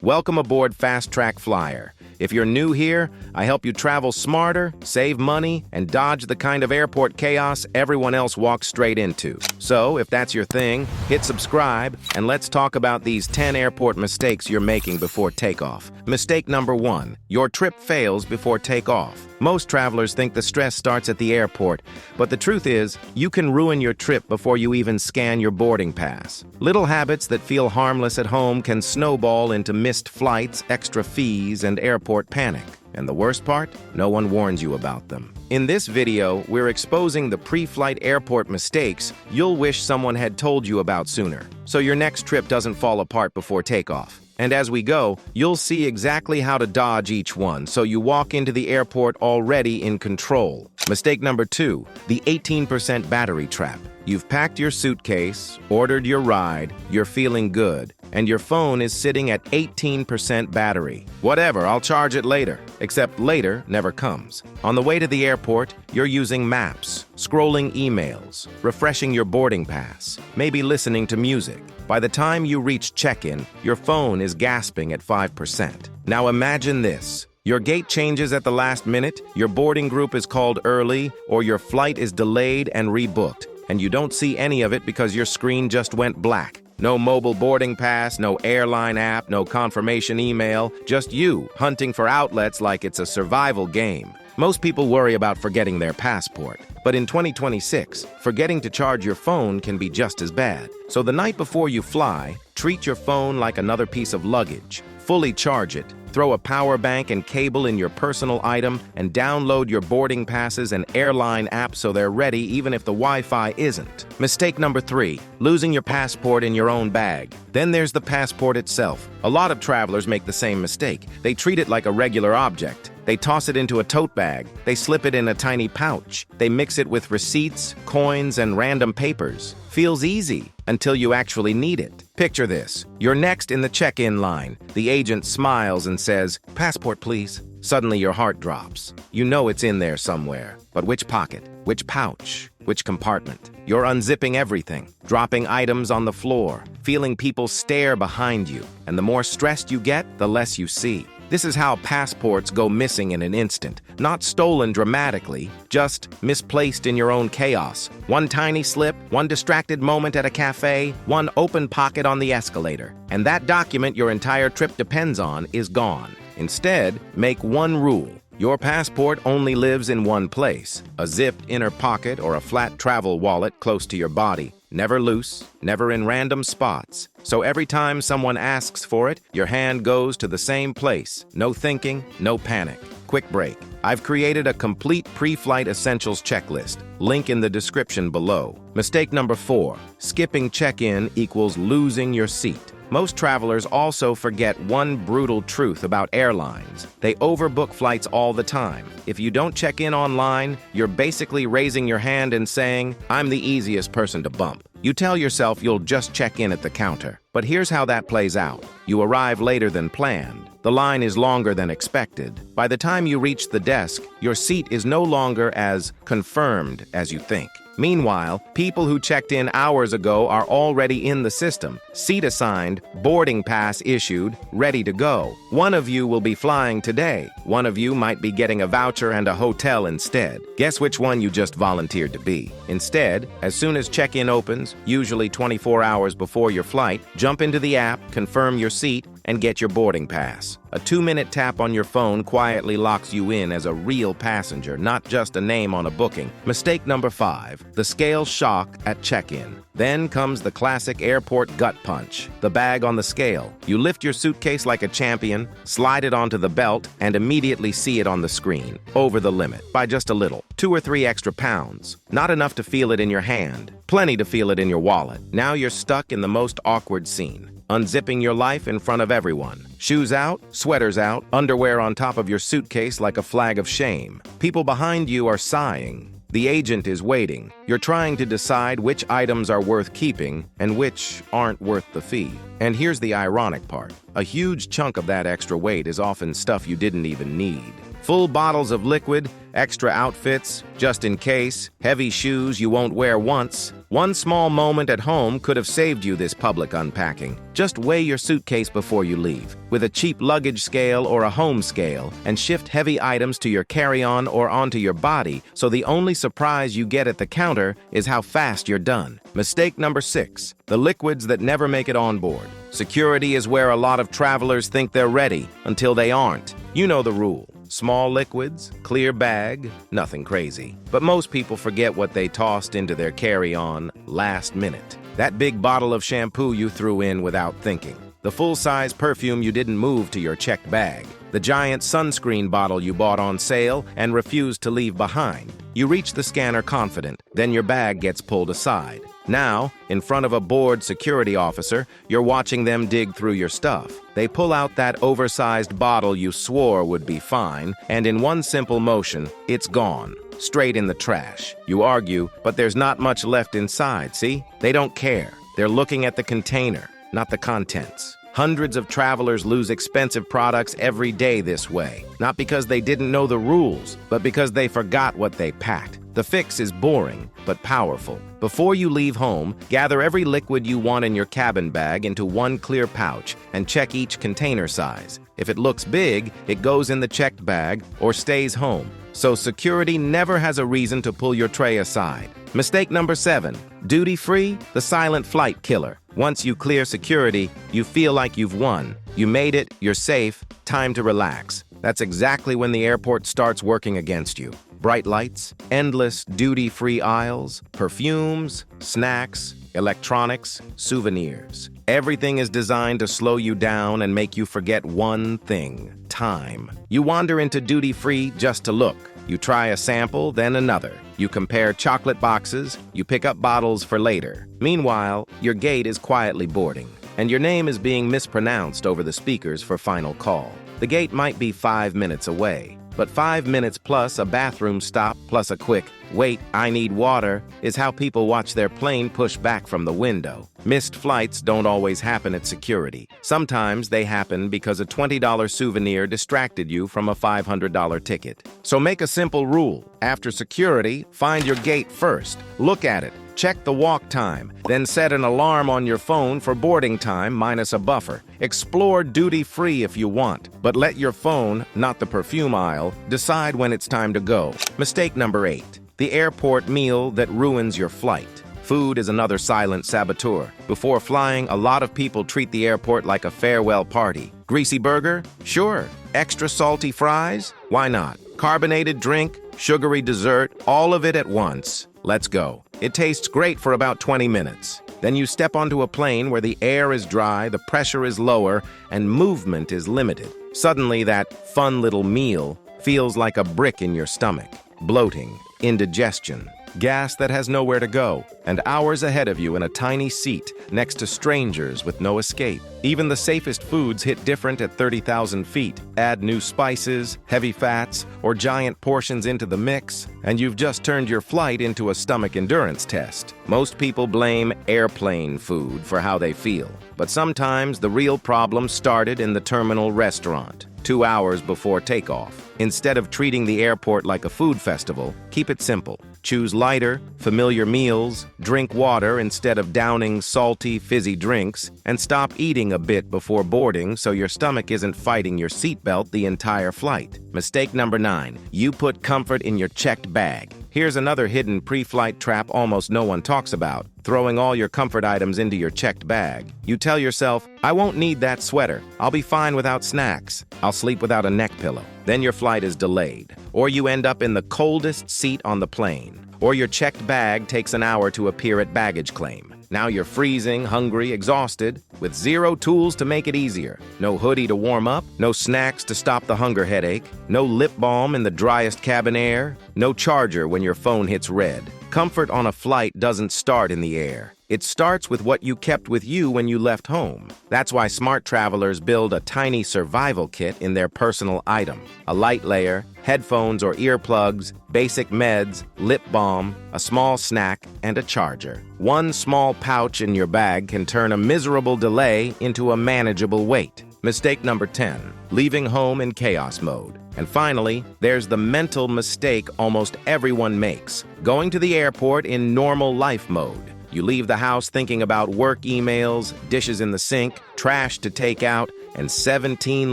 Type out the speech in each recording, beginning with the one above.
Welcome aboard Fast Track Flyer. If you're new here, I help you travel smarter, save money, and dodge the kind of airport chaos everyone else walks straight into. So, if that's your thing, hit subscribe, and let's talk about these 10 airport mistakes you're making before takeoff. Mistake number 1. Your trip fails before takeoff. Most travelers think the stress starts at the airport, but the truth is, you can ruin your trip before you even scan your boarding pass. Little habits that feel harmless at home can snowball into missed flights, extra fees, and airport panic. And the worst part? No one warns you about them. In this video, we're exposing the pre-flight airport mistakes you'll wish someone had told you about sooner, so your next trip doesn't fall apart before takeoff. And as we go, you'll see exactly how to dodge each one, so you walk into the airport already in control. Mistake number 2, the 18% battery trap. You've packed your suitcase, ordered your ride, you're feeling good, and your phone is sitting at 18% battery. Whatever, I'll charge it later. Except later never comes. On the way to the airport, you're using maps, scrolling emails, refreshing your boarding pass, maybe listening to music. By the time you reach check-in, your phone is gasping at 5%. Now imagine this. Your gate changes at the last minute, your boarding group is called early, or your flight is delayed and rebooked, and you don't see any of it because your screen just went black. No mobile boarding pass, no airline app, no confirmation email, just you hunting for outlets like it's a survival game. Most people worry about forgetting their passport, but in 2026, forgetting to charge your phone can be just as bad. So the night before you fly, treat your phone like another piece of luggage. Fully charge it. Throw a power bank and cable in your personal item, and download your boarding passes and airline apps so they're ready even if the Wi-Fi isn't. Mistake number 3, losing your passport in your own bag. Then there's the passport itself. A lot of travelers make the same mistake. They treat it like a regular object. They toss it into a tote bag. They slip it in a tiny pouch. They mix it with receipts, coins, and random papers. Feels easy until you actually need it. Picture this. You're next in the check-in line. The agent smiles and says, "Passport, please." Suddenly your heart drops. You know it's in there somewhere. But which pocket? Which pouch? Which compartment? You're unzipping everything, dropping items on the floor, feeling people stare behind you. And the more stressed you get, the less you see. This is how passports go missing in an instant. Not stolen dramatically, just misplaced in your own chaos. One tiny slip, one distracted moment at a cafe, one open pocket on the escalator. And that document your entire trip depends on is gone. Instead, make one rule. Your passport only lives in one place, a zipped inner pocket or a flat travel wallet close to your body. Never loose, never in random spots. So every time someone asks for it, your hand goes to the same place. No thinking, no panic. Quick break. I've created a complete pre-flight essentials checklist. Link in the description below. Mistake number 4, skipping check-in equals losing your seat. Most travelers also forget one brutal truth about airlines. They overbook flights all the time. If you don't check in online, you're basically raising your hand and saying, "I'm the easiest person to bump." You tell yourself you'll just check in at the counter. But here's how that plays out. You arrive later than planned. The line is longer than expected. By the time you reach the desk, your seat is no longer as confirmed as you think. Meanwhile, people who checked in hours ago are already in the system, seat assigned, boarding pass issued, ready to go. One of you will be flying today. One of you might be getting a voucher and a hotel instead. Guess which one you just volunteered to be. Instead, as soon as check-in opens, usually 24 hours before your flight, jump into the app, confirm your seat, and get your boarding pass. A 2-minute tap on your phone quietly locks you in as a real passenger, not just a name on a booking. Mistake number 5, the scale shock at check-in. Then comes the classic airport gut punch, the bag on the scale. You lift your suitcase like a champion, slide it onto the belt, and immediately see it on the screen. Over the limit, by just a little. 2 or 3 extra pounds. Not enough to feel it in your hand. Plenty to feel it in your wallet. Now you're stuck in the most awkward scene. Unzipping your life in front of everyone. Shoes out, sweaters out, underwear on top of your suitcase like a flag of shame. People behind you are sighing. The agent is waiting. You're trying to decide which items are worth keeping and which aren't worth the fee. And here's the ironic part. A huge chunk of that extra weight is often stuff you didn't even need. Full bottles of liquid, extra outfits, just in case, heavy shoes you won't wear once. One small moment at home could have saved you this public unpacking. Just weigh your suitcase before you leave, with a cheap luggage scale or a home scale, and shift heavy items to your carry-on or onto your body, so the only surprise you get at the counter is how fast you're done. Mistake number 6, the liquids that never make it on board. Security is where a lot of travelers think they're ready until they aren't. You know the rule. Small liquids, clear bag, nothing crazy. But most people forget what they tossed into their carry-on last minute. That big bottle of shampoo you threw in without thinking. The full-size perfume you didn't move to your checked bag. The giant sunscreen bottle you bought on sale and refused to leave behind. You reach the scanner confident, then your bag gets pulled aside. Now, in front of a bored security officer, you're watching them dig through your stuff. They pull out that oversized bottle you swore would be fine, and in one simple motion, it's gone. Straight in the trash. You argue, but there's not much left inside, see? They don't care. They're looking at the container, not the contents. Hundreds of travelers lose expensive products every day this way, not because they didn't know the rules, but because they forgot what they packed. The fix is boring, but powerful. Before you leave home, gather every liquid you want in your cabin bag into one clear pouch and check each container size. If it looks big, it goes in the checked bag or stays home. So security never has a reason to pull your tray aside. Mistake number 7, duty-free, the silent flight killer. Once you clear security, you feel like you've won. You made it, you're safe, time to relax. That's exactly when the airport starts working against you. Bright lights, endless duty-free aisles, perfumes, snacks, electronics, souvenirs. Everything is designed to slow you down and make you forget one thing: time. You wander into duty-free just to look. You try a sample, then another. You compare chocolate boxes, you pick up bottles for later. Meanwhile, your gate is quietly boarding, and your name is being mispronounced over the speakers for final call. The gate might be 5 minutes away, but 5 minutes plus a bathroom stop plus a quick, "Wait, I need water," is how people watch their plane push back from the window. Missed flights don't always happen at security. Sometimes they happen because a $20 souvenir distracted you from a $500 ticket. So make a simple rule. After security, find your gate first. Look at it. Check the walk time, then set an alarm on your phone for boarding time minus a buffer. Explore duty-free if you want, but let your phone, not the perfume aisle, decide when it's time to go. Mistake number 8, the airport meal that ruins your flight. Food is another silent saboteur. Before flying, a lot of people treat the airport like a farewell party. Greasy burger? Sure. Extra salty fries? Why not? Carbonated drink? Sugary dessert? All of it at once. Let's go. It tastes great for about 20 minutes. Then you step onto a plane where the air is dry, the pressure is lower, and movement is limited. Suddenly, that fun little meal feels like a brick in your stomach. Bloating, indigestion, gas that has nowhere to go, and hours ahead of you in a tiny seat next to strangers with no escape. Even the safest foods hit different at 30,000 feet. Add new spices, heavy fats, or giant portions into the mix, and you've just turned your flight into a stomach endurance test. Most people blame airplane food for how they feel, but sometimes the real problem started in the terminal restaurant, 2 hours before takeoff. Instead of treating the airport like a food festival, keep it simple. Choose lighter, familiar meals, drink water instead of downing salty, fizzy drinks, and stop eating a bit before boarding so your stomach isn't fighting your seatbelt the entire flight. Mistake number 9, you put comfort in your checked bag. Here's another hidden pre-flight trap almost no one talks about: throwing all your comfort items into your checked bag. You tell yourself, "I won't need that sweater. I'll be fine without snacks. I'll sleep without a neck pillow." Then your flight is delayed, or you end up in the coldest seat on the plane, or your checked bag takes an hour to appear at baggage claim. Now you're freezing, hungry, exhausted, with zero tools to make it easier. No hoodie to warm up, no snacks to stop the hunger headache, no lip balm in the driest cabin air, no charger when your phone hits red. Comfort on a flight doesn't start in the air. It starts with what you kept with you when you left home. That's why smart travelers build a tiny survival kit in their personal item. A light layer, headphones or earplugs, basic meds, lip balm, a small snack, and a charger. One small pouch in your bag can turn a miserable delay into a manageable wait. Mistake number 10, leaving home in chaos mode. And finally, there's the mental mistake almost everyone makes, going to the airport in normal life mode. You leave the house thinking about work emails, dishes in the sink, trash to take out, and 17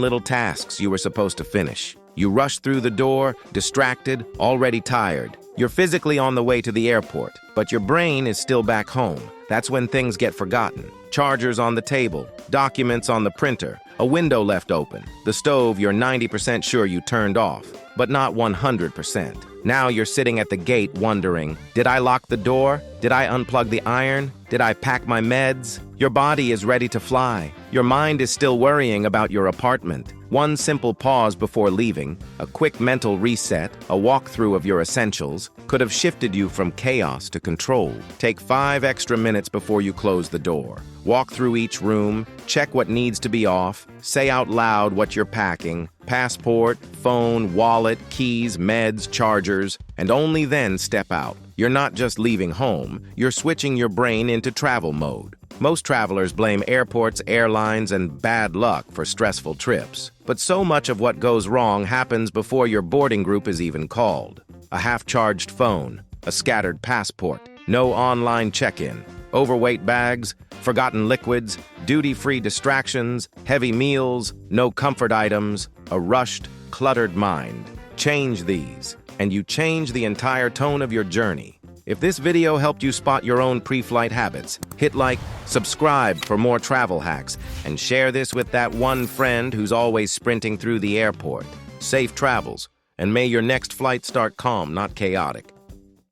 little tasks you were supposed to finish. You rush through the door, distracted, already tired. You're physically on the way to the airport, but your brain is still back home. That's when things get forgotten. Chargers on the table, documents on the printer, a window left open, the stove you're 90% sure you turned off, but not 100%. Now you're sitting at the gate wondering, did I lock the door? Did I unplug the iron? Did I pack my meds? Your body is ready to fly. Your mind is still worrying about your apartment. One simple pause before leaving, a quick mental reset, a walkthrough of your essentials, could have shifted you from chaos to control. Take 5 extra minutes before you close the door. Walk through each room, check what needs to be off, say out loud what you're packing, passport, phone, wallet, keys, meds, chargers, and only then step out. You're not just leaving home, you're switching your brain into travel mode. Most travelers blame airports, airlines, and bad luck for stressful trips. But so much of what goes wrong happens before your boarding group is even called. A half-charged phone, a scattered passport, no online check-in, overweight bags, forgotten liquids, duty-free distractions, heavy meals, no comfort items, a rushed, cluttered mind. Change these, and you change the entire tone of your journey. If this video helped you spot your own pre-flight habits, hit like, subscribe for more travel hacks, and share this with that one friend who's always sprinting through the airport. Safe travels, and may your next flight start calm, not chaotic.